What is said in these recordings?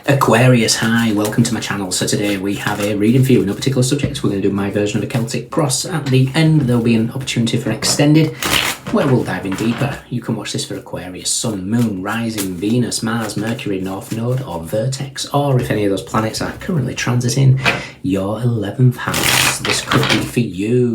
Aquarius, hi, welcome to my channel. So today we have a reading for you, no particular subject. We're going to do my version of a Celtic cross. At the end there'll be an opportunity for extended, where we'll dive in deeper. You can watch this for Aquarius, Sun, Moon, Rising, Venus, Mars, Mercury, North Node or Vertex, or if any of those planets are currently transiting your 11th house. This could be for you.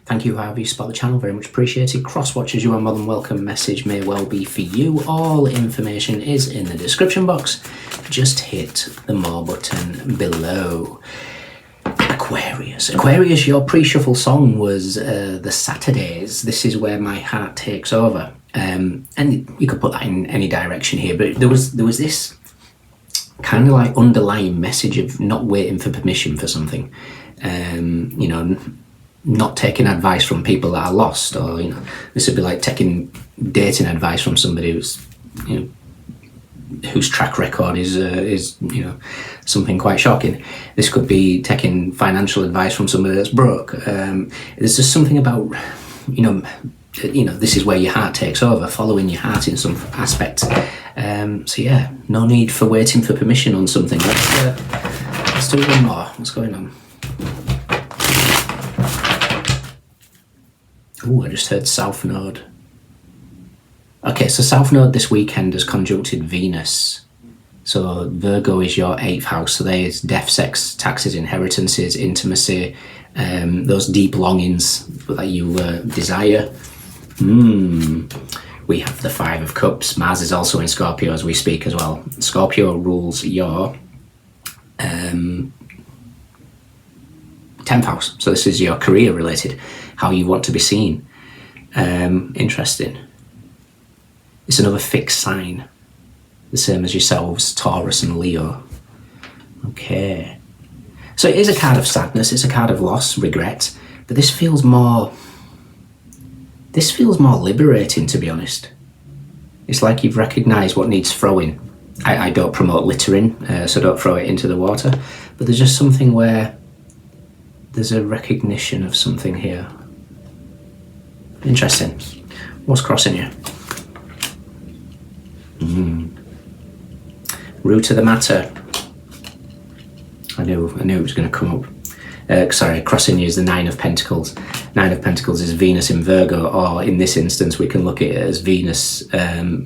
Thank you, however you support the channel, very much appreciated. Cross watchers, you are more than welcome. Message may well be for you. All information is in the description box. Just hit the more button below. Aquarius. Aquarius, your pre-shuffle song was The Saturdays. This is where my heart takes over. And you could put that in any direction here, but there was this kind of like underlying message of not waiting for permission for something. You know, not taking advice from people that are lost, or you know, this would be like taking dating advice from somebody who's, you know, whose track record is you know, something quite shocking. This could be taking financial advice from somebody that's broke. There's just something about, you know, this is where your heart takes over, following your heart in some aspect. So yeah, no need for waiting for permission on something. Let's do one more. What's going on? Oh, I just heard South Node. Okay, so South Node this weekend has conjuncted Venus. So Virgo is your 8th house. So there's death, sex, taxes, inheritances, intimacy, those deep longings that you desire. We have the 5 of Cups. Mars is also in Scorpio as we speak as well. Scorpio rules your 10th house. So this is your career related, how you want to be seen. Interesting. It's another fixed sign, the same as yourselves, Taurus and Leo. Okay. So it is a card of sadness, it's a card of loss, regret, but this feels more liberating, to be honest. It's like you've recognized what needs throwing. I don't promote littering, so don't throw it into the water, but there's just something where there's a recognition of something here. Interesting. What's crossing you? Root of the matter. I knew it was going to come up. Sorry, crossing you is the 9 of Pentacles. 9 of Pentacles is Venus in Virgo, or in this instance we can look at it as Venus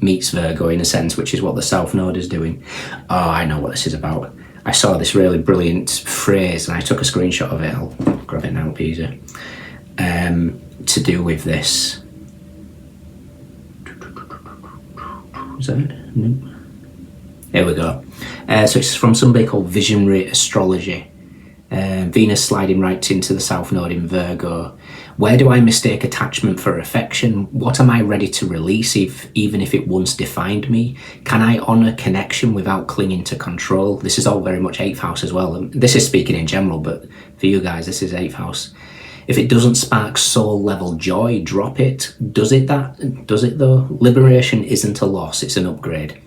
meets Virgo in a sense, which is what the South Node is doing. Oh, I know what this is about. I saw this really brilliant phrase and I took a screenshot of it. I'll grab it now, it'll be easier. To do with this. Is that it? No. Here we go. So it's from somebody called Visionary Astrology. Venus sliding right into the South Node in Virgo. Where do I mistake attachment for affection? What am I ready to release, even if it once defined me? Can I honour connection without clinging to control? This is all very much 8th house as well. This is speaking in general, but for you guys, this is 8th house. If it doesn't spark soul level joy, drop it. Does it though? Liberation isn't a loss, it's an upgrade.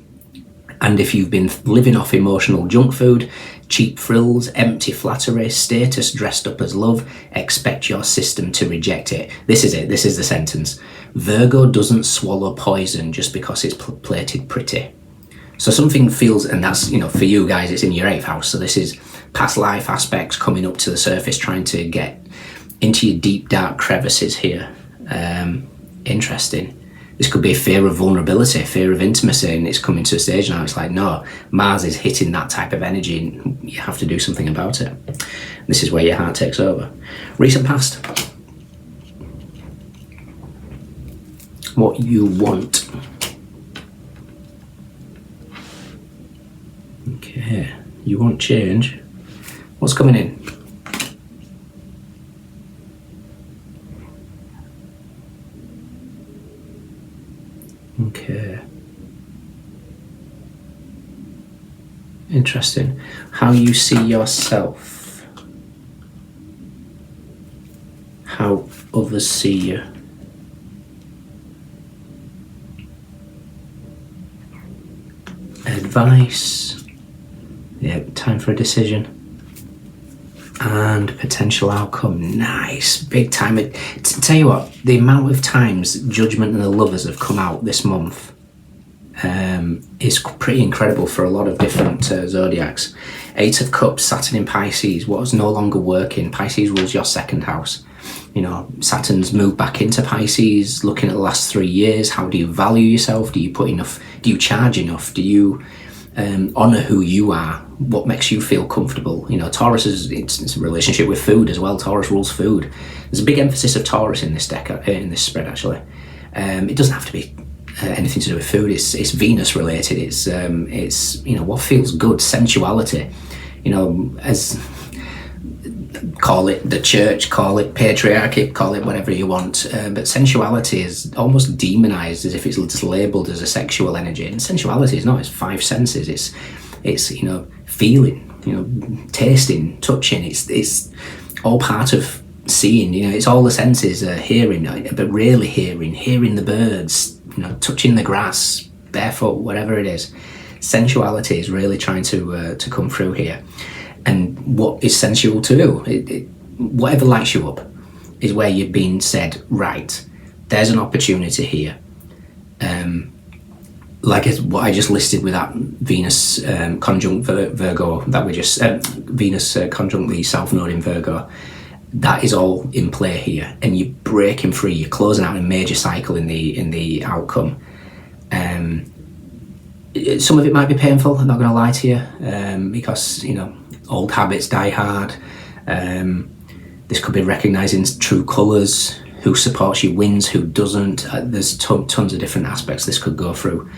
And if you've been living off emotional junk food, cheap thrills, empty flattery, status dressed up as love, expect your system to reject it. This is it, this is the sentence. Virgo doesn't swallow poison just because it's plated pretty. So something feels, and that's, you know, for you guys, it's in your 8th house. So this is past life aspects coming up to the surface, trying to get into your deep dark crevices here. Interesting. This could be a fear of vulnerability, fear of intimacy, and it's coming to a stage now. It's like, no, Mars is hitting that type of energy and you have to do something about it. This is where your heart takes over. Recent past. What you want. Okay, you want change. What's coming in? Okay. Interesting. How you see yourself. How others see you. Advice. Yeah, time for a decision. And potential outcome. Nice, big time. Tell you what, the amount of times Judgment and the Lovers have come out this month, is pretty incredible for a lot of different zodiacs. 8 of Cups, Saturn in Pisces, what's no longer working. Pisces rules your second house. You know, Saturn's moved back into Pisces, looking at the last 3 years. How do you value yourself? Do you put enough? Do you charge enough? Do you honour who you are? What makes you feel comfortable? You know, Taurus it's a relationship with food as well. Taurus rules food. There's a big emphasis of Taurus in this deck, in this spread actually. It doesn't have to be anything to do with food. It's Venus related. It's you know, what feels good, sensuality. You know, as call it the church, call it patriarchy, call it whatever you want, but sensuality is almost demonized as if it's just labeled as a sexual energy, and sensuality is not. It's 5 senses. It's you know, feeling, you know, tasting, touching. It's all part of seeing. You know, it's all the senses. Hearing, but really hearing the birds, you know, touching the grass barefoot, whatever it is. Sensuality is really trying to come through here. And what is sensual to you? Whatever lights you up is where you've been said, right, there's an opportunity here. Like what I just listed with that Venus conjunct Virgo, that we just, Venus conjunct the South Node in Virgo, that is all in play here. And you're breaking free, you're closing out a major cycle in the outcome. Some of it might be painful, I'm not going to lie to you, because, you know, old habits die hard. This could be recognising true colours, who supports you wins, who doesn't. There's tons of different aspects this could go through.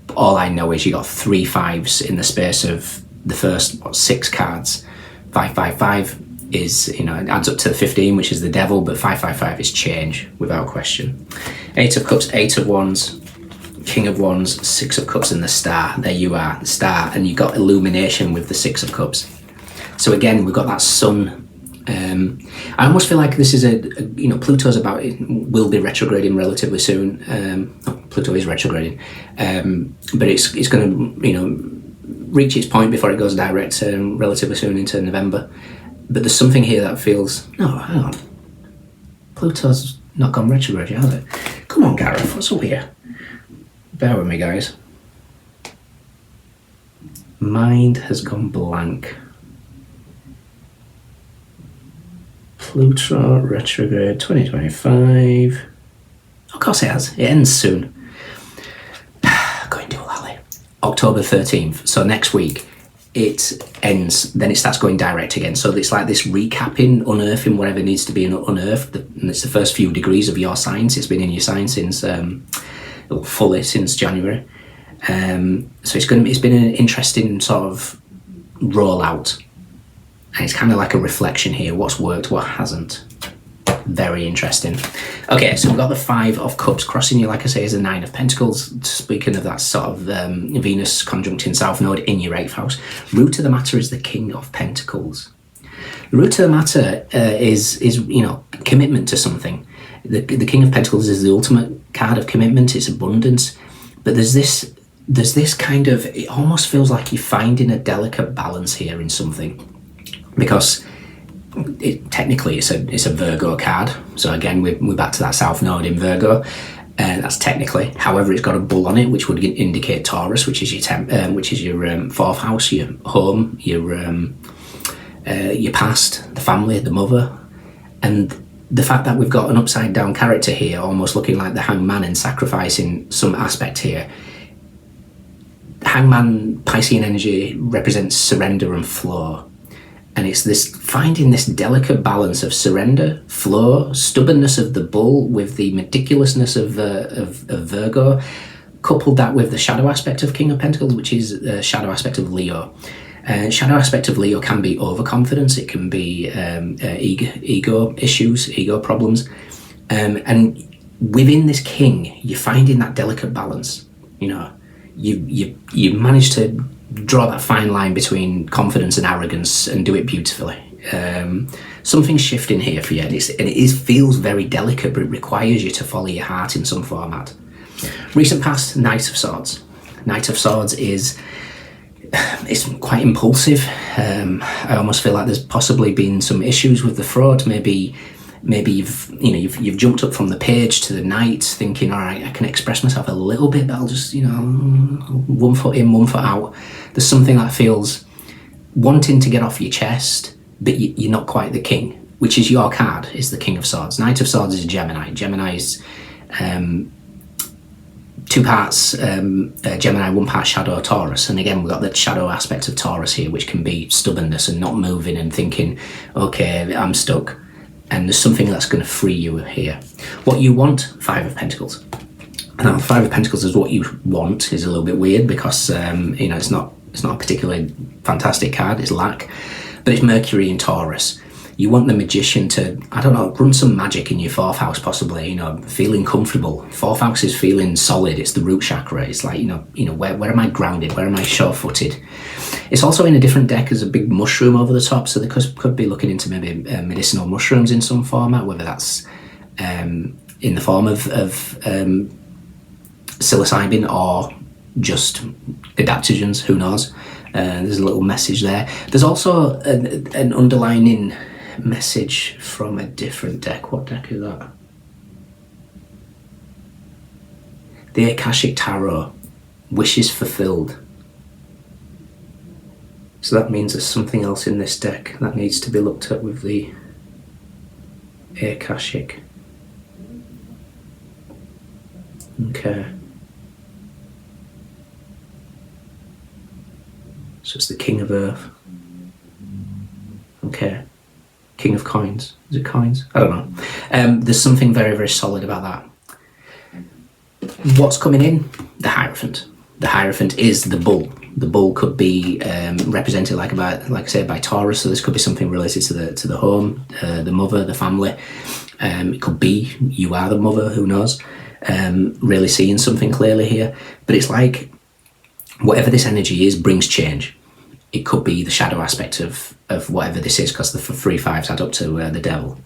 But all I know is you got 3 5s in the space of the first 6 cards. 555 is, you know, it adds up to 15, which is the devil, but 555 is change, without question. 8 of Cups, 8 of Wands, King of Wands, 6 of Cups, and the Star. There you are, the Star, and you got illumination with the 6 of Cups. So again, we've got that sun. I almost feel like this is you know, Pluto's will be retrograding relatively soon. Pluto is retrograding, but it's going to, you know, reach its point before it goes direct relatively soon into November. But there's something here that feels, no, hang on, Pluto's not gone retrograde yet, has it? Come on, Gareth, what's up here? Bear with me, guys. Mind has gone blank. Pluto retrograde 2025. Of course it has. It ends soon. Going to Lally. October 13th. So next week it ends. Then it starts going direct again. So it's like this recapping, unearthing whatever needs to be unearthed. And it's the first few degrees of your signs. It's been in your sign since fully since January. So it's been an interesting sort of rollout. And it's kind of like a reflection here. What's worked, what hasn't. Very interesting. Okay, so we've got the 5 of Cups. Crossing you, like I say, is the 9 of Pentacles. Speaking of that sort of Venus conjuncting South Node in your 8th house. Root of the matter is the King of Pentacles. The root of the matter is you know, commitment to something. The King of Pentacles is the ultimate card of commitment. It's abundance. But there's this kind of, it almost feels like you're finding a delicate balance here in something. Because technically it's a Virgo card. So again, we're back to that South Node in Virgo. That's technically. However, it's got a bull on it, which would indicate Taurus, which is your 4th house, your home, your past, the family, the mother. And the fact that we've got an upside down character here, almost looking like the Hangman and sacrificing some aspect here. Hangman, Piscean energy represents surrender and flow. And it's this finding this delicate balance of surrender, flow, stubbornness of the bull with the meticulousness of Virgo, coupled that with the shadow aspect of King of Pentacles, which is the shadow aspect of Leo. Shadow aspect of Leo can be overconfidence, it can be ego issues, ego problems. And within this king, you're finding that delicate balance. You know, you manage to draw that fine line between confidence and arrogance and do it beautifully. Something's shifting here for you, and it feels very delicate, but it requires you to follow your heart in some format. Recent past, Knight of Swords. Knight of Swords it's quite impulsive. I almost feel like there's possibly been some issues with the fraud. Maybe maybe you've jumped up from the page to the knight thinking, all right, I can express myself a little bit, but I'll just, one foot in, one foot out. There's something that feels wanting to get off your chest, but you're not quite the king, which is your card, is the King of Swords. Knight of Swords is a Gemini. Gemini is 2 parts Gemini, 1 part Shadow Taurus. And again, we've got the shadow aspect of Taurus here, which can be stubbornness and not moving and thinking, okay, I'm stuck. And there's something that's going to free you here. What you want, 5 of Pentacles. Now, 5 of Pentacles is what you want is a little bit weird because, it's not a particularly fantastic card, it's lack. But it's Mercury in Taurus. You want the Magician to, I don't know, run some magic in your 4th house possibly, feeling comfortable. 4th house is feeling solid, it's the root chakra. It's like, where am I grounded? Where am I sure-footed? It's also in a different deck as a big mushroom over the top, so they could be looking into maybe medicinal mushrooms in some format, whether that's in the form of psilocybin or just adaptogens, who knows. There's a little message there. There's also an underlining message from a different deck. What deck is that? The Akashic Tarot. Wishes fulfilled. So that means there's something else in this deck that needs to be looked at with the Akashic. Okay. So it's the King of Earth. Okay. King of Coins. Is it coins? I don't know. There's something very, very solid about that. What's coming in? The Hierophant. The Hierophant is the bull. The bull could be represented, like I said, by Taurus. So this could be something related to the home, the mother, the family. It could be you are the mother. Who knows? Really seeing something clearly here. But it's like whatever this energy is brings change. It could be the shadow aspect of whatever this is, because the 3 5s add up to the devil.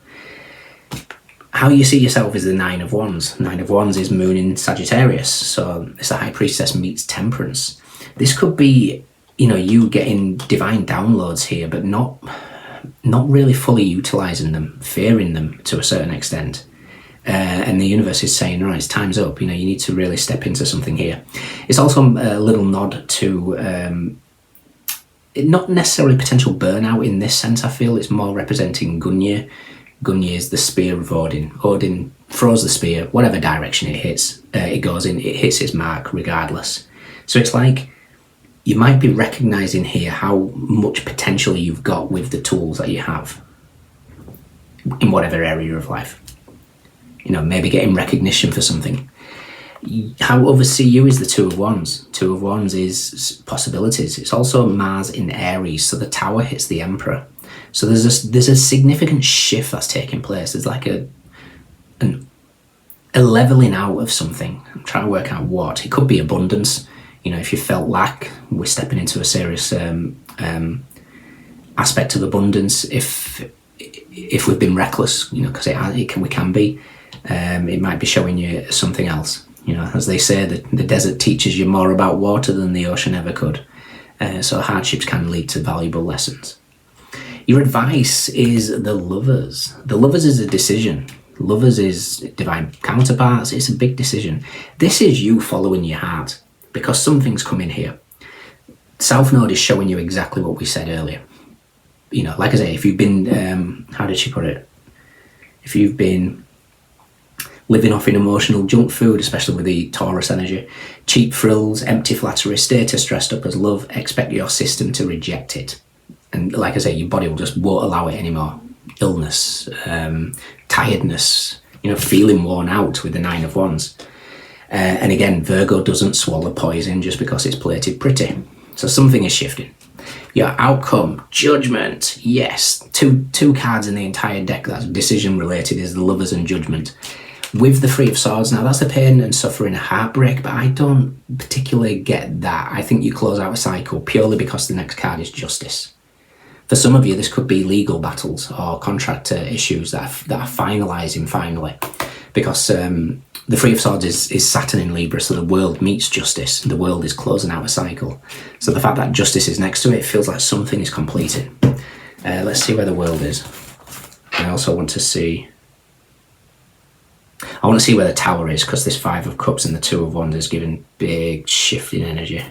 How you see yourself is the 9 of Wands. 9 of Wands is Moon in Sagittarius, so it's the High Priestess meets Temperance. This could be, you getting divine downloads here, but not really fully utilising them, fearing them to a certain extent. And the universe is saying, right, it's time's up. You need to really step into something here. It's also a little nod to not necessarily potential burnout in this sense. I feel it's more representing Gungnir. Gungnir is the spear of Odin. Odin throws the spear, whatever direction it hits, it goes in, it hits its mark regardless. So it's like you might be recognizing here how much potential you've got with the tools that you have in whatever area of life. Maybe getting recognition for something. How others see you is the 2 of Wands. 2 of Wands is possibilities. It's also Mars in Aries, so the Tower hits the Emperor. So there's a significant shift that's taking place. There's like a leveling out of something. I'm trying to work out what. It could be abundance. If you felt lack, we're stepping into a serious aspect of abundance. If we've been reckless, because we can be. It might be showing you something else. As they say, the desert teaches you more about water than the ocean ever could. So hardships can lead to valuable lessons. Your advice is the Lovers. The Lovers is a decision. Lovers is divine counterparts. It's a big decision. This is you following your heart, because something's coming here. South Node is showing you exactly what we said earlier. Like I say, if you've been, how did she put it? If you've been living off in emotional junk food, especially with the Taurus energy, cheap thrills, empty flattery, status dressed up as love, expect your system to reject it. And like I say, your body will just won't allow it anymore. Illness, tiredness, feeling worn out with the 9 of Wands. And again, Virgo doesn't swallow poison just because it's plated pretty. So something is shifting. Your outcome, Judgment. Yes, two cards in the entire deck that's decision related is the Lovers and Judgment. With the 3 of Swords, now that's the pain and suffering and heartbreak, but I don't particularly get that. I think you close out a cycle purely because the next card is Justice. For some of you, this could be legal battles or contract issues that are finalising finally. Because the 3 of Swords is Saturn in Libra, so the world meets justice. The world is closing out a cycle. So the fact that justice is next to it feels like something is completed. Let's see where the world is. I also want to see I want to see where the Tower is, because this Five of Cups and the Two of Wands is giving big shift in energy.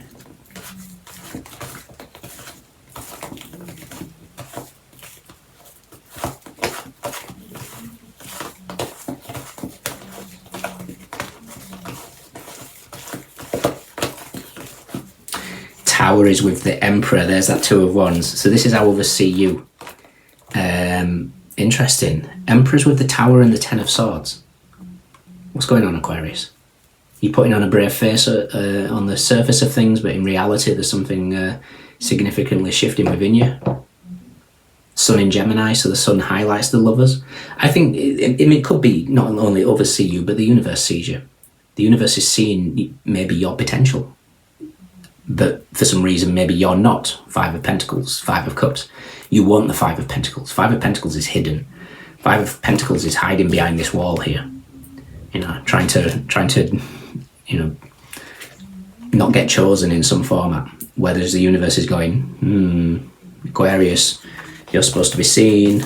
Tower is with the Emperor. There's that Two of Wands. So this is how others see you. Interesting. Emperor's with the Tower and the Ten of Swords. What's going on, Aquarius? You're putting on a brave face on the surface of things, but in reality there's something significantly shifting within you. Sun in Gemini, so the sun highlights the lovers. I think it could be not only others see you, but the universe sees you. The universe is seeing maybe your potential, but for some reason maybe you're not. Five of Pentacles, Five of Cups. You want the Five of Pentacles. Five of Pentacles is hidden. Five of Pentacles is hiding behind this wall here. You know, trying to, you know, not get chosen in some format. Whereas the universe is going, Aquarius, you're supposed to be seen.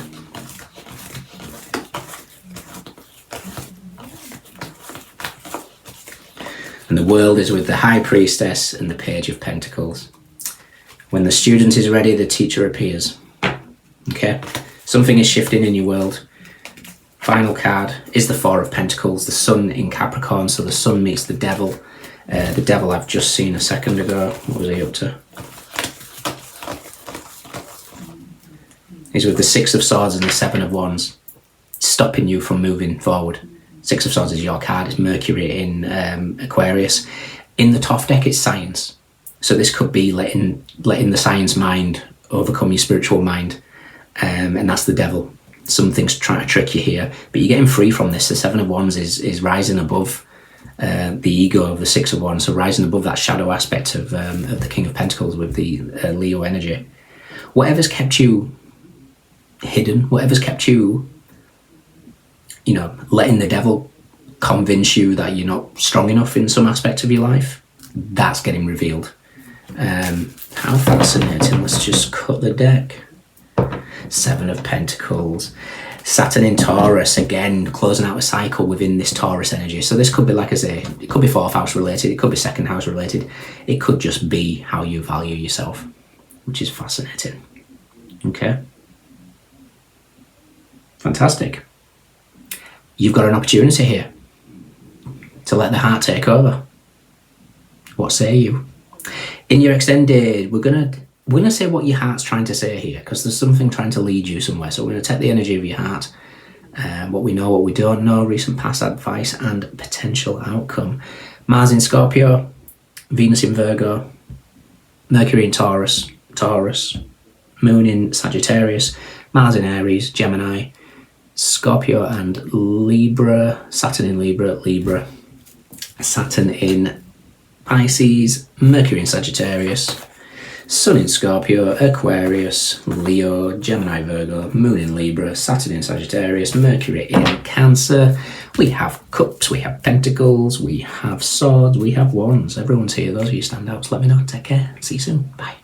And the World is with the High Priestess and the Page of Pentacles. When the student is ready, the teacher appears. Okay, something is shifting in your world. Final card is the Four of Pentacles, the Sun in Capricorn, so the Sun meets the Devil. The Devil I've just seen a second ago. What was he up to? He's with the Six of Swords and the Seven of Wands, stopping you from moving forward. Six of Swords is your card. It's Mercury in Aquarius. In the Toff deck, it's science. So this could be letting the science mind overcome your spiritual mind. And that's the Devil. Something's trying to trick you here, but you're getting free from this. The Seven of Wands is rising above the ego of the Six of Wands, so rising above that shadow aspect of the King of Pentacles with the Leo energy. Whatever's kept you hidden, whatever's kept you, you know, letting the devil convince you that you're not strong enough in some aspect of your life, that's getting revealed. How fascinating. Let's just cut the deck. Seven of Pentacles, Saturn in Taurus, again closing out a cycle within this Taurus energy. So this could be, like I say, it could be fourth house related, it could be second house related, it could just be how you value yourself, which is fascinating. Okay, fantastic. You've got an opportunity here to let the heart take over. What say you? In your extended, we're gonna say what your heart's trying to say here, because there's something trying to lead you somewhere. So we're going to take the energy of your heart, what we know, what we don't know, recent past advice and potential outcome. Mars in Scorpio, Venus in Virgo, Mercury in Taurus, Moon in Sagittarius, Mars in Aries, Gemini, Scorpio and Libra, Saturn in Libra, Saturn in Pisces, Mercury in Sagittarius, Sun in Scorpio, Aquarius, Leo, Gemini, Virgo, Moon in Libra, Saturn in Sagittarius, Mercury in Cancer. We have Cups, we have Pentacles, we have Swords, we have Wands. Everyone's here. Those of you standouts, let me know. Take care. See you soon. Bye.